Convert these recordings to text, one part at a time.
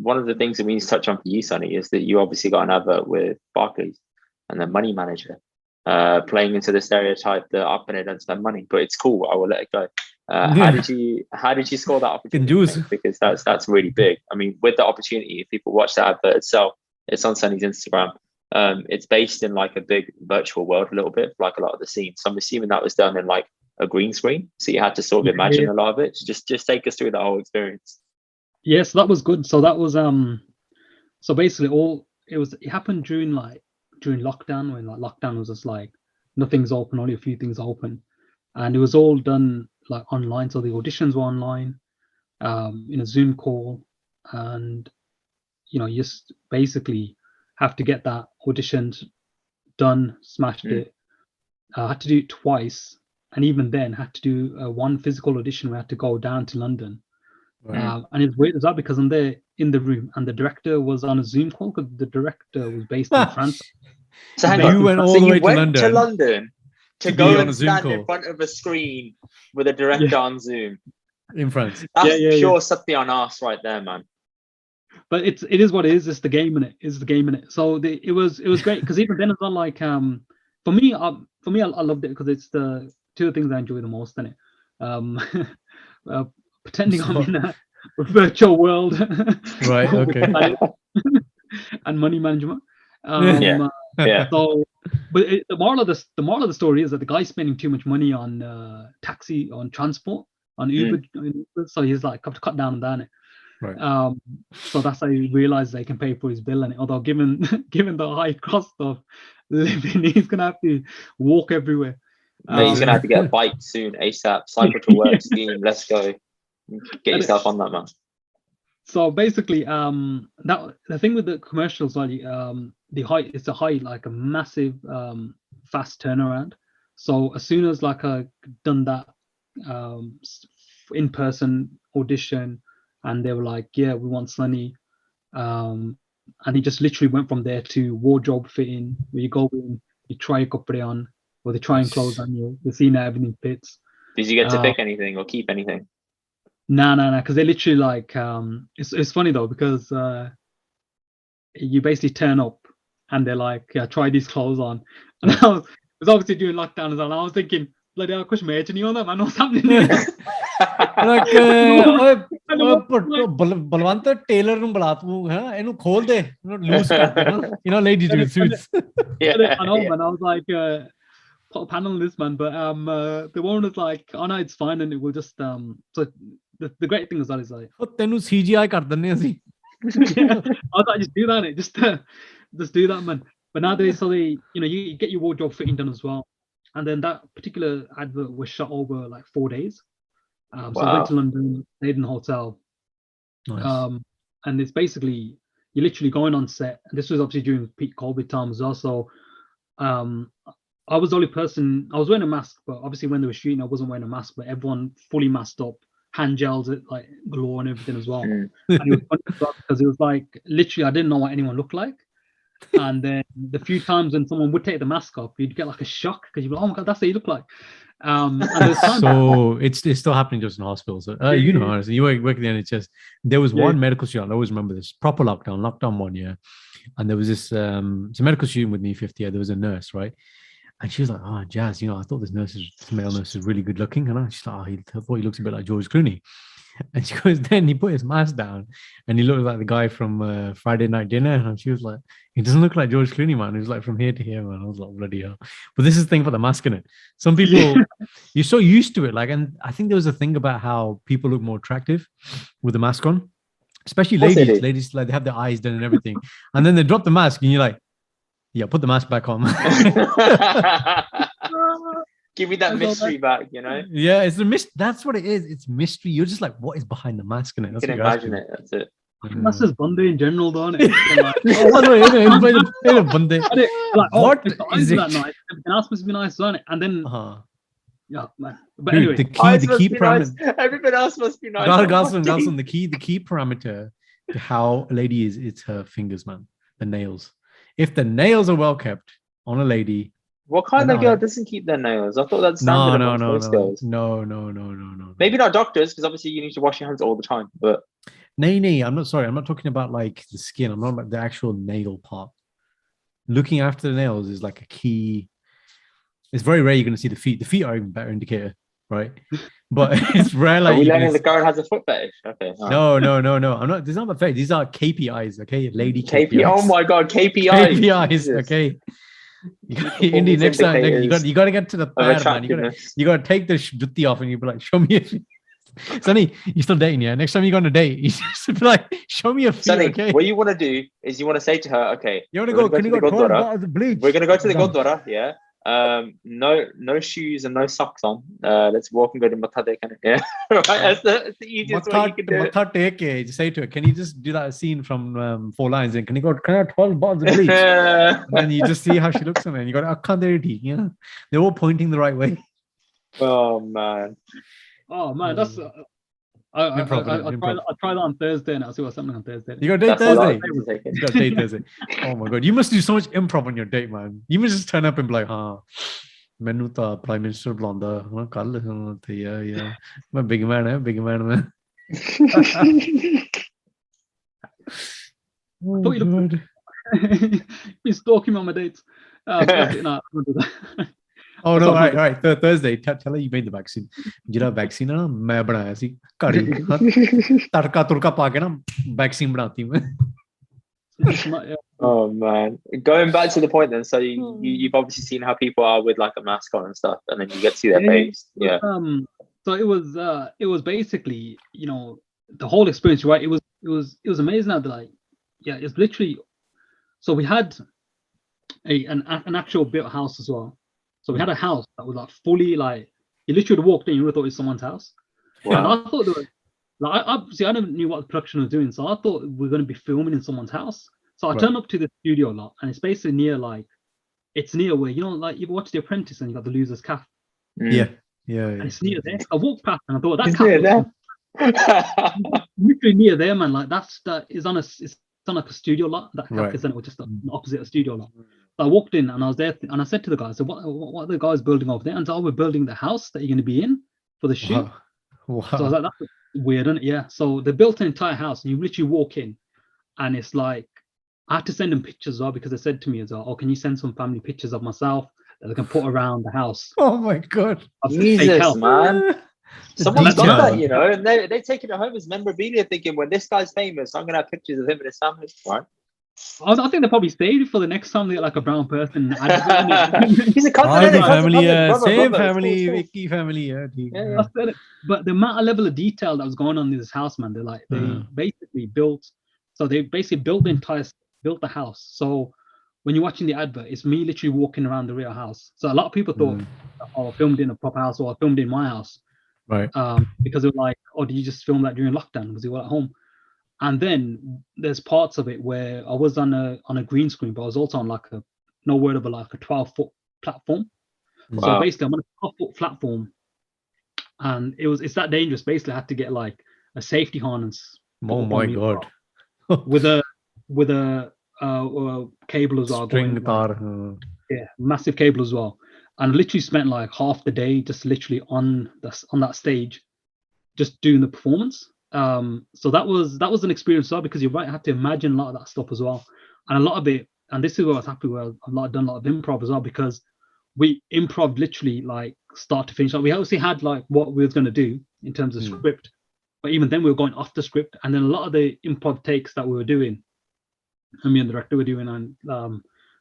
one of the things that we need to touch on for you, Sonny, is that you obviously got an advert with Barclays and the money manager, playing into the stereotype that up and don't spend money, but it's cool. I will let it go. How did you score that opportunity? Because that's really big. I mean, with the opportunity, if people watch the advert itself, it's on Sonny's Instagram. It's based in like a big virtual world a little bit, like a lot of the scenes. So I'm assuming that was done in like a green screen, so you had to sort of imagine a lot of it. Just take us through that whole experience. Yes, that was good. So that was so basically it happened during lockdown, when like lockdown was just like nothing's open, only a few things open, and it was all done like online. So the auditions were online, in a Zoom call, and you just basically have to get that auditions done, smashed it. I had to do it twice, and even then had to do one physical audition. We had to go down to London. And it's weird as that because I'm there in the room and the director was on a Zoom call because the director was based in France. So hang on, you went all the way to London to go and stand in front of a screen with a director on Zoom in France. That's pure Satya on us right there, man. But it is what it is. It's the game in it. It's the game in it. So it was great because even then it's not like for me I loved it because it's the two things I enjoy the most in it. Pretending I'm in a virtual world, right? Okay. And money management. So, but the moral of the story is that the guy's spending too much money on taxi, on transport, on Uber. So he's like have to cut down on that. Right. So that's how he realized they can pay for his bill. And although given the high cost of living, he's gonna have to walk everywhere. He's gonna have to get a bike soon, ASAP. Cycle to work scheme. Let's go. Get yourself on that, man. So basically, that the thing with the commercials, like it's like a massive fast turnaround. So as soon as like I done that in-person audition, and they were like, yeah, we want Sonny, and he just literally went from there to wardrobe fitting, where you go in, you try your kapde on, or they try and close on you, they see now everything fits. Did you get to pick anything or keep anything? No, because they literally like it's funny though because you basically turn up and they're like, yeah, try these clothes on, and I was obviously doing lockdown as well. And I was thinking, bloody hell, kuch match nahi hota, man, what's happening here? Like Balwant Taylor nu bula tu, enu khol de, loose cut de, ladies do suits. I know, man. I was like, put a panel on this, man, but the one was like, oh no, it's fine, and it will just so the great thing is that is like, tenu CGI kar denne assi. I was like, just do that, just do that, man. But nowadays, so they, you get your wardrobe fitting done as well, and then that particular advert was shot over like 4 days. So I went to London, stayed in a hotel, nice. And it's basically you're literally going on set. And this was obviously during peak COVID time as well. So I was the only person. I was wearing a mask, but obviously when they were shooting, I wasn't wearing a mask. But everyone fully masked up, hand gels, like galore and everything as well. And it was funny because it was like literally I didn't know what anyone looked like. And then the few times when someone would take the mask off, you'd get like a shock because you'd be like, oh my god, that's what you look like. And so it's still happening just in hospitals. Honestly, you work in the NHS. There was one medical student, I always remember this, proper lockdown 1 year. And there was this it's a medical student with me, 50th year. There was a nurse, right? And she was like, oh, Jazz, I thought this male nurse is really good looking. And she's like, I thought he looks a bit like George Clooney. And she goes, then he put his mask down and he looked like the guy from Friday Night Dinner. And she was like, he doesn't look like George Clooney, man. He was like from here to here, man. I was like, bloody hell. But this is the thing for the mask in it. Some people, you're so used to it. Like, and I think there was a thing about how people look more attractive with the mask on, especially ladies. Ladies, like they have their eyes done and everything. And then they drop the mask and you're like, yeah, put the mask back on. Give me that mystery back, Yeah, it's a mystery. That's what it is. It's mystery. You're just like, what is behind the mask in it? You can imagine it. That's it. That's just Bundy in general, don't it? What is it? Everything else must be nice, don't it? And then, yeah, man. But anyway, the key parameter. Everything else must be nice. Garson, the key parameter to how a lady is, it's her fingers, man. The nails. If the nails are well kept on a lady. What kind of girl doesn't keep their nails? I thought that's standard amongst most girls. No. Maybe not doctors, because obviously you need to wash your hands all the time. But Nay, I'm not sorry. I'm not talking about like the skin. I'm not about the actual nail part. Looking after the nails is like a key. It's very rare you're going to see the feet. The feet are even better indicator, right? But it's rare Are like we you're learning gonna... the girl has a foot fetish? Okay. No. I'm not. These are not fake. These are KPIs. Okay, lady KPI. KPIs. Oh my god, KPIs. KPIs. Jesus. Okay. Indy, Performance next time indicators you got to get to the of pad, man. attractiveness. You got to take the jutti off and you be like, show me. Sonny, you're still dating, yeah? Next time you go on a date, you just be like, show me your feet, Sonny, okay? what you want to do is you want to say to her, okay, You want to go? Can you go 12 bottles of bleach? we're going to go to the Done. Gurdwara, yeah. No shoes and no socks on. Let's walk and go to Matha Dekhane. Yeah, right. That's the easiest way you can do it. Matha take it. Just say to her, can you just do that scene from Four Lines? And can you I have 12 bottles of bleach? And then you just see how she looks at it. And you got Akkanderiti, yeah. They're all pointing the right way. Oh man. Oh man, that's I'll try that on Thursday and I'll see what's happening on Thursday. You got a date That's a lot Thursday? of taking. You got a date Thursday. Oh my god. You must do so much improv on your date, man. You must just turn up and be like, ਮੈਨੂੰ ਤਾਂ prime minister ਬੁਲਾਉਂਦਾ ਹਾਂ ਕੱਲ ਤੇ ਯਾ ਮੈਂ big ਮੈਨ ਮੈਂ I thought you looked been stalking me on my dates. No, I won't do that. Oh no, all right. Thursday, tell her you made the vaccine. ਜਿਹੜਾ ਵੈਕਸੀਨ ਨਾ ਮੈਂ ਬਣਾਇਆ ਸੀ ਘਰ ਹੀ ਤੜਕਾ ਪਾ ਕੇ ਨਾ ਵੈਕਸੀਨ ਬਣਾਤੀ ਮੈਂ. Oh man, going back to the point then, so you've obviously seen how people are with like a mask on and stuff, and then you get to see their face. Yeah. So it was basically, you know, the whole experience, right? It was amazing how it's literally. So we had an actual built house as well. So we had a house that was like fully like you literally walked in, you would have thought it was someone's house. Wow. And I thought there was like I never knew what the production was doing, so I thought we were going to be filming in someone's house. So I turned up to the studio a lot, and it's basically near it's near where you know like you've watched The Apprentice and you got the loser's calf. Yeah. And it's near there. I walked past and I thought that It's near there. literally near there, man. Like that is on like a studio lot. That calf is just opposite a studio lot. So I walked in and I was there and I said to the guys, so what are the guys building over there? And so we're building the house that you're going to be in for the shoot. Wow. So I was like, that's weird, isn't it? Yeah. So they built an entire house and you literally walk in and it's like, I had to send them pictures as well because they said to me as well, oh, can you send some family pictures of myself that they can put around the house? Oh my God. Jesus, man. Someone's done that, you know, and they're taking it home as memorabilia thinking when this guy's famous, I'm going to have pictures of him and his family, right? I think they probably saved it for the next time they get like a brown person. He's a cousin, family, same brother, family, cool. Vicky family, Yeah. But the amount of level of detail that was going on in this house, man, they basically built. So they basically built the house. So when you're watching the advert, it's me literally walking around the real house. So a lot of people thought, oh, I filmed in a proper house or I filmed in my house. Right. Because they were like, oh, did you just film that during lockdown because you were at home? And then there's parts of it where I was on a green screen, but I was also on like a 12-foot platform. Wow. So basically I'm on a 12-foot platform and it's that dangerous. Basically I had to get like a safety harness. Oh my God. with a cable as well. String tar. Yeah, massive cable as well. And I literally spent like half the day just literally on that stage, just doing the performance. So that was an experience as well because you're right, I had to imagine a lot of that stuff as well. And a lot of it, and this is where I was happy where I've done a lot of improv as well because we improv literally like start to finish. Like we obviously had like what we were going to do in terms of script, but even then we were going off the script. And then a lot of the improv takes that we were doing, and me and the director were doing and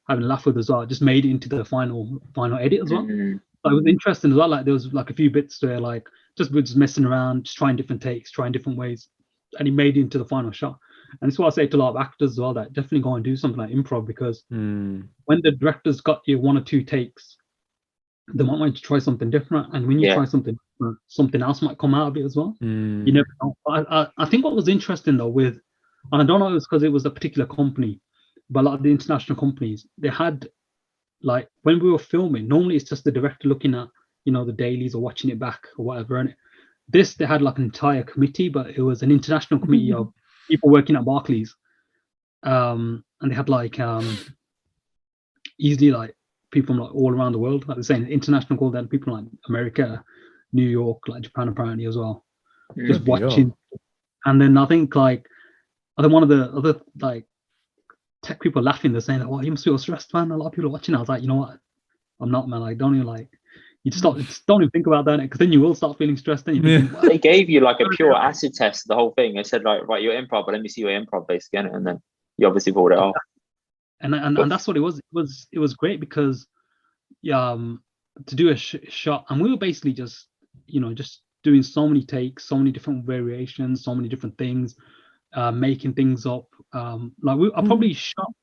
having a laugh with as well, just made it into the final edit as well. So it was interesting as well. Like there was like a few bits where like we're just messing around, just trying different takes, trying different ways, and he made it into the final shot. And it's what I say to a lot of actors as well, that definitely go and do something like improv because when the director's got you 1 or 2 takes, they might want you to try something different. And when you try something different, something else might come out of it as well. You never know. I think what was interesting though and I don't know if it was because it was a particular company, but a lot of the international companies, they had like when we were filming, normally it's just the director looking at, you know, the dailies or watching it back or whatever. And this, they had like an entire committee, but it was an international committee of people working at Barclays. And they had like easily like people from like all around the world, like they're saying international call, then people like America, New York, like Japan apparently as well. Just watching And then I think one of the other like tech people laughing, they're saying, "Oh, you must be stressed, man. A lot of people are watching." I was like, you know what? I'm not, man. Like, don't even like. You just don't even think about that, because then you will start feeling stressed. Then you think, They gave you like a pure acid test, the whole thing. They said like, right, you're improv, but let me see your improv base again, and then you obviously pulled it off. And that's what it was. It was great because to do a shot, and we were basically just doing so many takes, so many different variations, so many different things, making things up. I probably shot.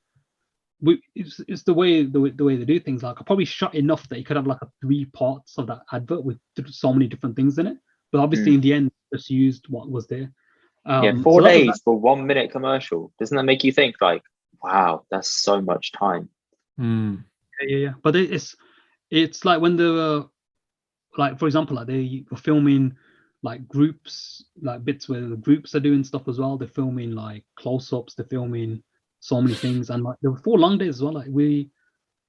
It's the way they do things. Like I probably shot enough that you could have like 3 parts of that advert with so many different things in it. But obviously, in the end, just used what was there. 4 days for 1 minute commercial. Doesn't that make you think like, wow, that's so much time? Yeah. But it's like when they were, like, for example, like they were filming like groups, like bits where the groups are doing stuff as well. They're filming like close-ups. They're filming so many things, and like there were 4 long days as well. Like we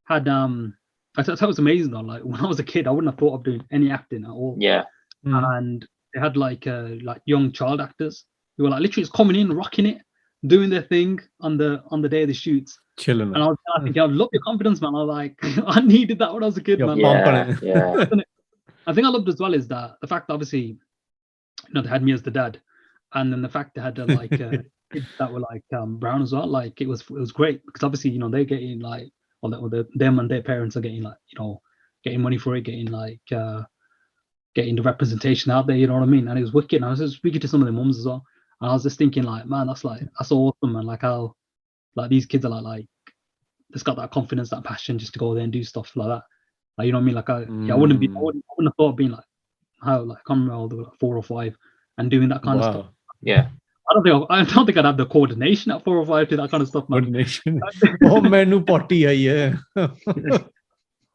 had I thought that was amazing though. Like when I was a kid, I wouldn't have thought of doing any acting at all. Yeah. And they had like young child actors who were like literally just coming in, rocking it, doing their thing on the day of the shoots. Chilling. And I was thinking, I love your confidence, man. I was like, I needed that when I was a kid, man. Yeah. I think I loved as well is that the fact that obviously, they had me as the dad, and then the fact they had kids that were like brown as well. Like it was great because obviously they're getting like, them and their parents are getting like getting money for it, getting like getting the representation out there. You know what I mean? And it was wicked. And I was just speaking to some of the mums as well, and I was just thinking like, man, that's awesome, man. Like how like these kids are like just got that confidence, that passion just to go there and do stuff like that. Like, you know what I mean? Like I wouldn't have thought of being like how like I can't remember, they were like 4 or 5 and doing that kind of stuff. Yeah. I don't think I'd have the coordination at 4 or 5 to that kind of stuff, man. Coordination. Oh, menu potty, yeah. You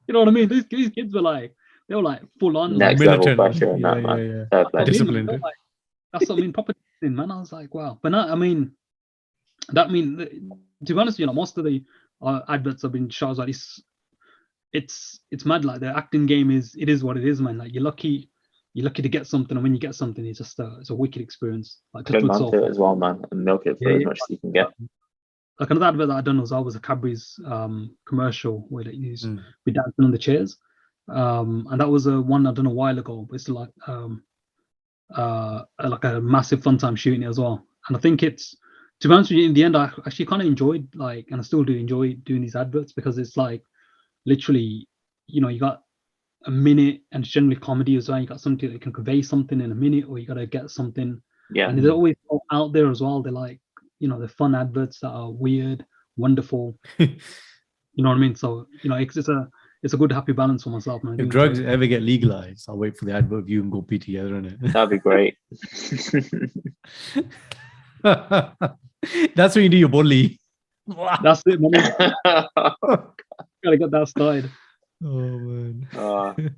know what I mean? These kids were like, they were like full on next like, level pressure and that, man. Yeah. Disciplined. That's what I mean, proper thing, man. I was like, wow. But no, I mean, to be honest, most of the adverts have been shows like this. It's mad. Like the acting game is what it is, man. Like you're lucky to get something, and when you get something, it's just it's a wicked experience. Like cling on to it as well, man, and milk it for as much as you can get. Like another advert that I done was a Cadbury's commercial where they used be dancing on the chairs, and that was one I done a while ago. But it's like a massive fun time shooting it as well. And I think it's, to be honest with you, in the end, I actually kind of enjoyed and I still do enjoy doing these adverts because it's like literally, you got a minute, and it's generally comedy as well. You got something that can convey something in a minute, or you got to get something. Yeah. And they're always out there as well. They're like, they're fun adverts that are weird, wonderful. You know what I mean? So, it's a good happy balance for myself, man. If drugs ever get legalized, I'll wait for the advert view and go pee together in it. That'd be great. That's when you do your bully. That's it, man. Gotta get that started. Oh man.